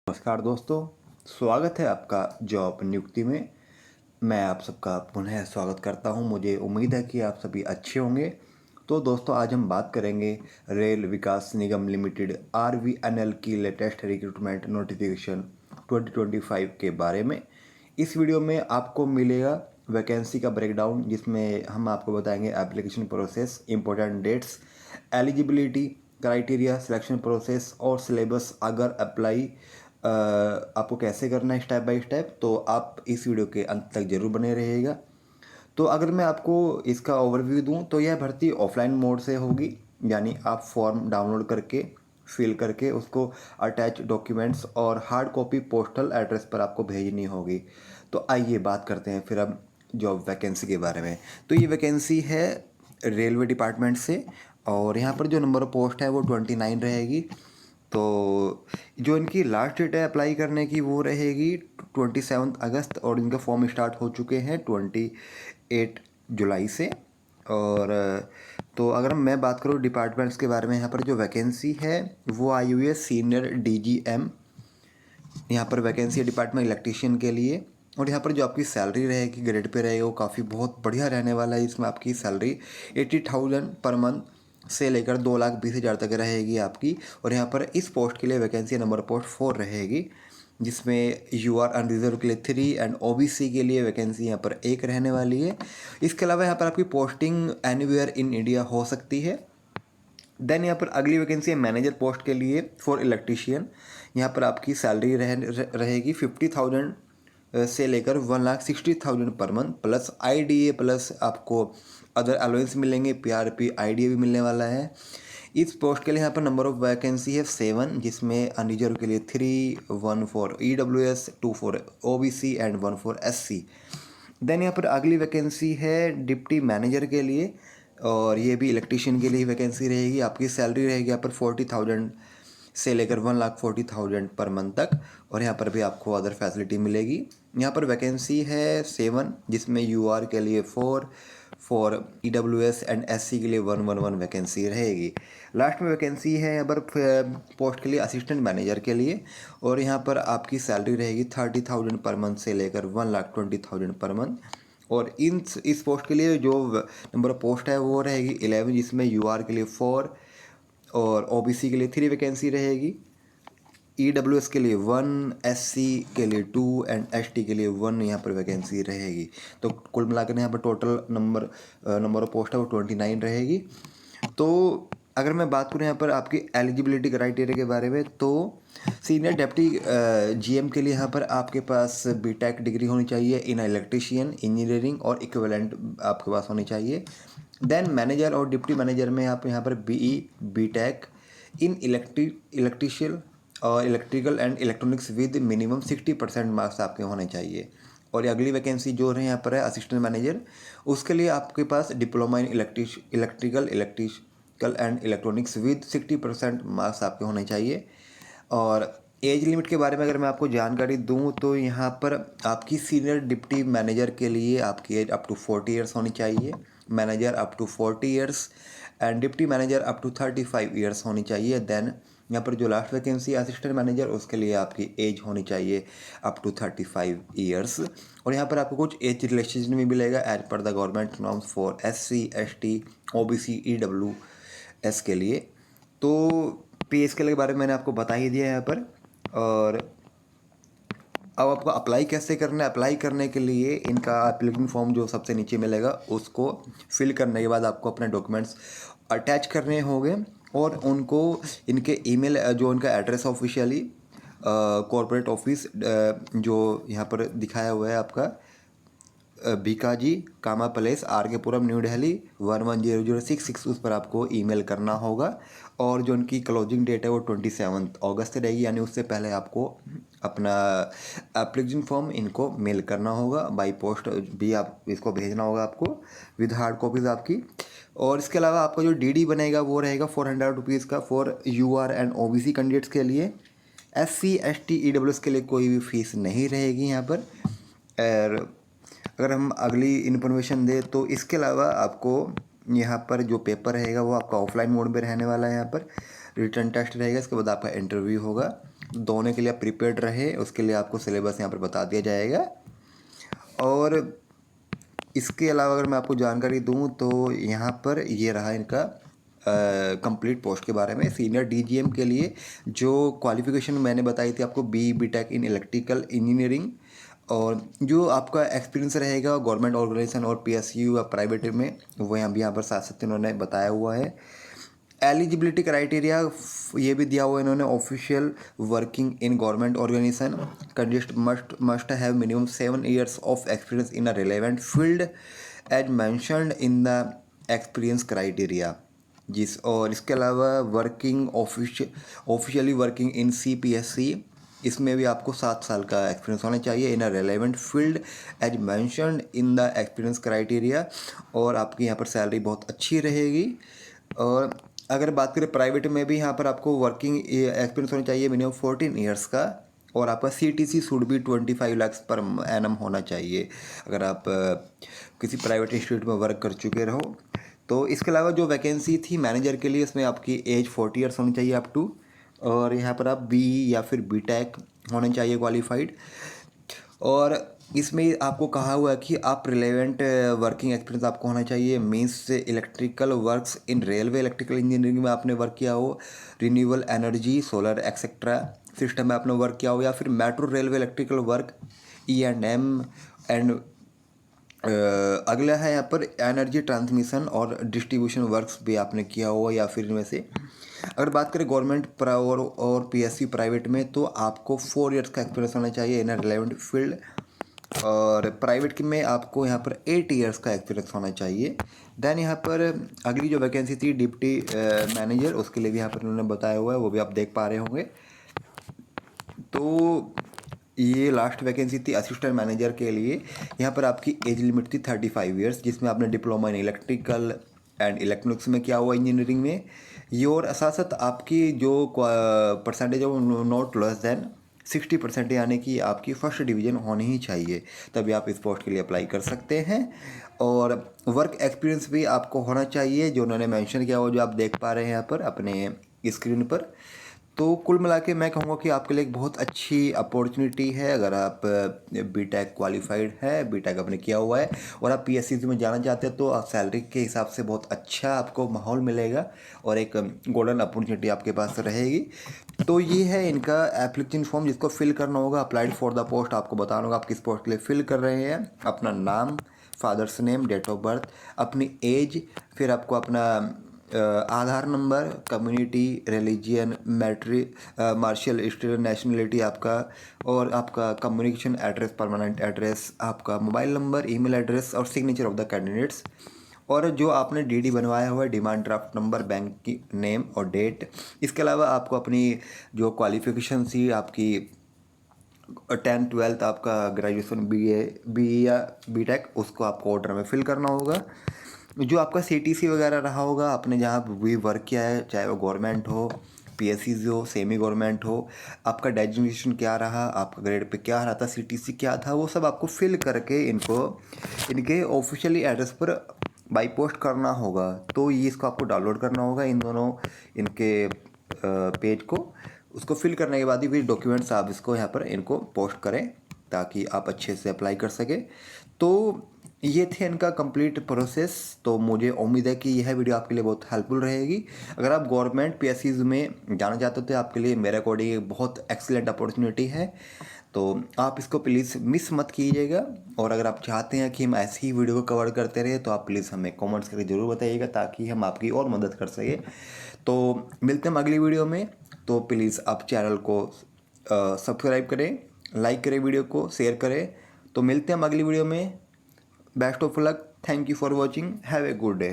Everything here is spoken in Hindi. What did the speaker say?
नमस्कार दोस्तों, स्वागत है आपका जॉब नियुक्ति में। मैं आप सबका पुनः स्वागत करता हूं। मुझे उम्मीद है कि आप सभी अच्छे होंगे। तो दोस्तों, आज हम बात करेंगे रेल विकास निगम लिमिटेड RVNL की लेटेस्ट रिक्रूटमेंट नोटिफिकेशन 2025 के बारे में। इस वीडियो में आपको मिलेगा वैकेंसी का ब्रेकडाउन, जिसमें हम आपको बताएंगे application process, important dates, eligibility criteria, selection process और सिलेबस अगर अप्लाई आपको कैसे करना है स्टेप बाय स्टेप। तो आप इस वीडियो के अंत तक जरूर बने रहिएगा। तो अगर मैं आपको इसका ओवरव्यू दूं तो यह भर्ती ऑफलाइन मोड से होगी, यानी आप फॉर्म डाउनलोड करके फिल करके उसको अटैच डॉक्यूमेंट्स और हार्ड कॉपी पोस्टल एड्रेस पर आपको भेजनी होगी। तो आइए बात करते हैं फिर अब जॉब वैकेंसी के बारे में। तो ये वैकेंसी है रेलवे डिपार्टमेंट से, और यहाँ पर जो नंबर ऑफ पोस्ट है वो 29 रहेगी। तो जो इनकी लास्ट डेट है अप्लाई करने की वो रहेगी 27 अगस्त, और इनके फॉर्म स्टार्ट हो चुके हैं 28 जुलाई से। और तो अगर मैं बात करूँ डिपार्टमेंट्स के बारे में, यहाँ पर जो वैकेंसी है वो आई हुई है सीनियर DGM। यहाँ पर वैकेंसी है डिपार्टमेंट इलेक्ट्रीशियन के लिए। और यहाँ पर जो आपकी सैलरी रहेगी ग्रेड पे रहेगी वो काफ़ी बहुत बढ़िया रहने वाला है। इसमें आपकी सैलरी 80,000 पर मंथ से लेकर 2,20,000 तक रहेगी आपकी। और यहाँ पर इस पोस्ट के लिए वैकेंसी नंबर पोस्ट 4 रहेगी, जिसमें UR अनरिजर्व के लिए 3 एंड OBC के लिए वैकेंसी यहाँ पर 1 रहने वाली है। इसके अलावा यहाँ पर आपकी पोस्टिंग एनीवेयर इन इंडिया हो सकती है। देन यहाँ पर अगली वैकेंसी है मैनेजर पोस्ट के लिए फॉर इलेक्ट्रीशियन। यहाँ पर आपकी सैलरी रहेगी 50,000 से लेकर 1,60,000 per month, plus IDA, plus आपको अदर अलाउंस मिलेंगे, PRP IDA भी मिलने वाला है। इस पोस्ट के लिए यहाँ पर नंबर ऑफ वैकेंसी है 7, जिसमें अनरिजर्व के लिए 3, 1 for EWS, 2 for OBC and 1 for SC। Then यहाँ पर अगली वैकेंसी है डिप्टी मैनेजर के लिए, और ये भी इलेक्ट्रीशियन के लिए वैकेंसी रहेगी। आपकी सैलरी रहेगी यहाँ पर 40,000 से लेकर 1,40,000 पर मंथ तक, और यहाँ पर भी आपको अदर फैसिलिटी मिलेगी। यहाँ पर वैकेंसी है 7, जिसमें UR के लिए 4, फॉर EWS एंड SC के लिए 111 वैकेंसी रहेगी। लास्ट में वैकेंसी है यहाँ पर पोस्ट के लिए असिस्टेंट मैनेजर के लिए, और यहाँ पर आपकी सैलरी रहेगी 30,000 पर मंथ से लेकर 1,20,000 पर मंथ। और इस पोस्ट के लिए जो नंबर ऑफ पोस्ट है वो रहेगी 11, जिसमें UR के लिए 4 और OBC के लिए 3 वैकेंसी रहेगी, EWS के लिए 1, SC के लिए 2 एंड ST के लिए 1 यहाँ पर वैकेंसी रहेगी। तो कुल मिलाकर यहाँ पर टोटल नंबर ऑफ पोस्ट है वो 29 रहेगी। तो अगर मैं बात करूँ यहाँ पर आपकी एलिजिबिलिटी क्राइटेरिया के बारे में, तो सीनियर डेप्टी GM के लिए यहाँ पर आपके पास BTech डिग्री होनी चाहिए इन इलेक्ट्रीशियन इंजीनियरिंग और इक्विवेलेंट आपके पास होनी चाहिए। देन मैनेजर और डिप्टी मैनेजर में आप यहाँ पर BE BTech इन इलेक्ट्रिशियल और electrical and electronics with minimum 60% marks आपके होने चाहिए। और ये अगली वैकेंसी जो है यहाँ पर है असिस्टेंट मैनेजर, उसके लिए आपके पास diploma in electrical and electronics with 60% marks आपके होने चाहिए। और एज लिमिट के बारे में अगर मैं आपको जानकारी दूं तो यहाँ पर आपकी सीनियर डिप्टी मैनेजर के लिए आपकी एज अप टू 40 ईयर्स होनी चाहिए, manager up to 40 years and deputy manager up to 35 years होनी चाहिए। देन यहाँ पर जो लास्ट वैकेंसी असिस्टेंट मैनेजर, उसके लिए आपकी एज होनी चाहिए अप टू 35 ईयर्स। और यहाँ पर आपको कुछ एज रिलैक्सेशन भी मिलेगा as per the government norms for SC ST OBC EWS के लिए। तो पे स्केल के बारे में मैंने आपको बता ही दिया है यहाँ पर। और अब आपको अप्लाई कैसे करना है, अप्लाई करने के लिए इनका एप्लीकेशन फॉर्म जो सबसे नीचे मिलेगा उसको फिल करने के बाद आपको अपने डॉक्यूमेंट्स अटैच करने होंगे, और उनको इनके ईमेल जो उनका एड्रेस ऑफिशियली कॉर्पोरेट ऑफिस जो यहाँ पर दिखाया हुआ है आपका बीकाजी कामा प्लेस RK पुरम न्यू दिल्ली 110066, उस पर आपको ईमेल करना होगा। और जो उनकी क्लोजिंग डेट है वो 27 अगस्त रहेगी, यानी उससे पहले आपको अपना एप्लीकेशन फॉर्म इनको मेल करना होगा। बाई पोस्ट भी आप इसको भेजना होगा आपको विद हार्ड कॉपीज़ आपकी। और इसके अलावा आपका जो DD बनेगा वो रहेगा 400 रुपीज़ का for UR and OBC candidates के लिए। SC ST EWS के लिए कोई भी फीस नहीं रहेगी यहाँ पर। और अगर हम अगली इन्फॉर्मेशन दें तो इसके अलावा आपको यहाँ पर जो पेपर रहेगा वो आपका ऑफलाइन मोड में रहने वाला है। यहाँ पर रिटर्न टेस्ट रहेगा, इसके बाद आपका इंटरव्यू होगा। दोने के लिए आप प्रिपेयर्ड रहे, उसके लिए आपको सिलेबस यहाँ पर बता दिया जाएगा। और इसके अलावा अगर मैं आपको जानकारी दूं तो यहाँ पर ये रहा इनका कंप्लीट पोस्ट के बारे में। सीनियर डीजीएम के लिए जो क्वालिफिकेशन मैंने बताई थी आपको, बी.टेक इन इलेक्ट्रिकल इंजीनियरिंग, और जो आपका एक्सपीरियंस रहेगा गवर्नमेंट ऑर्गेनाइजेशन और पीएसयू या प्राइवेट में, वो यहाँ पर साथ साथ इन्होंने बताया हुआ है। एलिजिबिलिटी क्राइटेरिया ये भी दिया हुआ है इन्होंने, official working in government organisation candidate must have minimum 7 years of experience in a relevant field as mentioned in the experience criteria. और इसके अलावा working officially working in CPSC, इसमें भी आपको 7 साल का एक्सपीरियंस होना चाहिए in a relevant field as mentioned in the experience criteria. और आपकी यहाँ पर सैलरी बहुत अच्छी रहेगी। और अगर बात करें प्राइवेट में भी यहाँ पर आपको वर्किंग एक्सपीरियंस होना चाहिए मिनिमम 14 years का, और आपका CTC शुड भी 25 lakhs पर एनम होना चाहिए अगर आप किसी प्राइवेट इंस्टीट्यूट में वर्क कर चुके रहो। तो इसके अलावा जो वैकेंसी थी मैनेजर के लिए, इसमें आपकी एज 40 years होनी चाहिए अप टू, और यहाँ पर आप BE या फिर B.Tech होने चाहिए क्वालिफाइड। और इसमें आपको कहा हुआ है कि आप रिलेवेंट वर्किंग एक्सपीरियंस आपको होना चाहिए, means electrical works in railway electrical engineering में आपने वर्क किया हो, renewable energy solar etcetera system में आपने वर्क किया हो, या फिर metro railway electrical work E&M and अगला है यहाँ पर एनर्जी ट्रांसमिशन और डिस्ट्रीब्यूशन वर्क्स भी आपने किया हुआ, या फिर इनमें से अगर बात करें गवर्नमेंट और PSU प्राइवेट में, तो आपको 4 years का एक्सपीरियंस होना चाहिए इन रिलेवेंट फील्ड। और प्राइवेट में आपको यहाँ पर 8 years का एक्सपीरियंस होना चाहिए। देन यहाँ पर अगली जो वैकेंसी थी डिप्टी मैनेजर, उसके लिए भी यहाँ पर उन्होंने बताया हुआ है, वो भी आप देख पा रहे होंगे। तो ये लास्ट वैकेंसी थी असिस्टेंट मैनेजर के लिए। यहाँ पर आपकी एज लिमिट थी 35 years, जिसमें आपने diploma in electrical and electronics में किया हुआ इंजीनियरिंग में ये, और साथ साथ आपकी जो परसेंटेज है वो नॉट लेस देन 60%, यानी कि आपकी फर्स्ट डिवीज़न होनी ही चाहिए, तभी आप इस पोस्ट के लिए अप्लाई कर सकते हैं। और वर्क एक्सपीरियंस भी आपको होना चाहिए, जो उन्होंने मेंशन किया हो, जो आप देख पा रहे हैं यहाँ पर अपने स्क्रीन पर। तो कुल मिला के मैं कहूँगा कि आपके लिए एक बहुत अच्छी अपॉर्चुनिटी है अगर आप B.Tech क्वालिफाइड है, B.Tech आपने किया हुआ है और आप PSC में जाना चाहते हैं, तो सैलरी के हिसाब से बहुत अच्छा आपको माहौल मिलेगा और एक गोल्डन अपॉर्चुनिटी आपके पास रहेगी। तो ये है इनका एप्लीकेशन फॉर्म, जिसको फिल करना होगा। अप्लाइड फॉर द पोस्ट, आपको बताना होगा आप किस पोस्ट के लिए फिल कर रहे हैं, अपना नाम, father's name, date of birth, अपनी एज, फिर आपको अपना Aadhaar number, community, religion, marital status, nationality आपका, और आपका कम्युनिकेशन एड्रेस, परमानेंट एड्रेस, आपका मोबाइल नंबर, ईमेल एड्रेस और सिग्नेचर ऑफ द कैंडिडेट्स, और जो आपने DD बनवाया हुआ है, डिमांड ड्राफ्ट नंबर, बैंक की नेम और डेट। इसके अलावा आपको अपनी जो क्वालिफिकेशन थी आपकी 10th 12th आपका ग्रेजुएशन BE या B.Tech, उसको आपको ऑर्डर में फिल करना होगा। जो आपका CTC वगैरह रहा होगा, आपने जहाँ भी वर्क किया है, चाहे वो गवर्नमेंट हो, PSCs हो, सेमी गवर्नमेंट हो, आपका डेजिग्नेशन क्या रहा, आपका ग्रेड पे क्या रहा था, CTC क्या था, वो सब आपको फिल करके इनको इनके ऑफिशियली एड्रेस पर बाई पोस्ट करना होगा। तो ये इसको आपको डाउनलोड करना होगा, इन दोनों इनके पेज को। उसको फिल करने के बाद ही फिर डॉक्यूमेंट्स आप इसको यहाँ पर इनको पोस्ट करें, ताकि आप अच्छे से अप्लाई कर सकें। तो ये थे इनका कंप्लीट प्रोसेस। तो मुझे उम्मीद है कि यह वीडियो आपके लिए बहुत हेल्पफुल रहेगी। अगर आप गवर्नमेंट PSCs में जाना चाहते हो तो आपके लिए मेरे अकॉर्डिंग बहुत एक्सीलेंट अपॉर्चुनिटी है, तो आप इसको प्लीज़ मिस मत कीजिएगा। और अगर आप चाहते हैं कि हम ऐसी ही वीडियो को कवर करते रहे, तो आप प्लीज़ हमें कमेंट्स करके ज़रूर बताइएगा, ताकि हम आपकी और मदद कर सकें। तो मिलते हैं अगली वीडियो में। तो प्लीज़ आप चैनल को सब्सक्राइब करें, लाइक करें, वीडियो को शेयर करें। तो मिलते हैं हम अगली वीडियो में। Best of luck. Thank you for watching. Have a good day.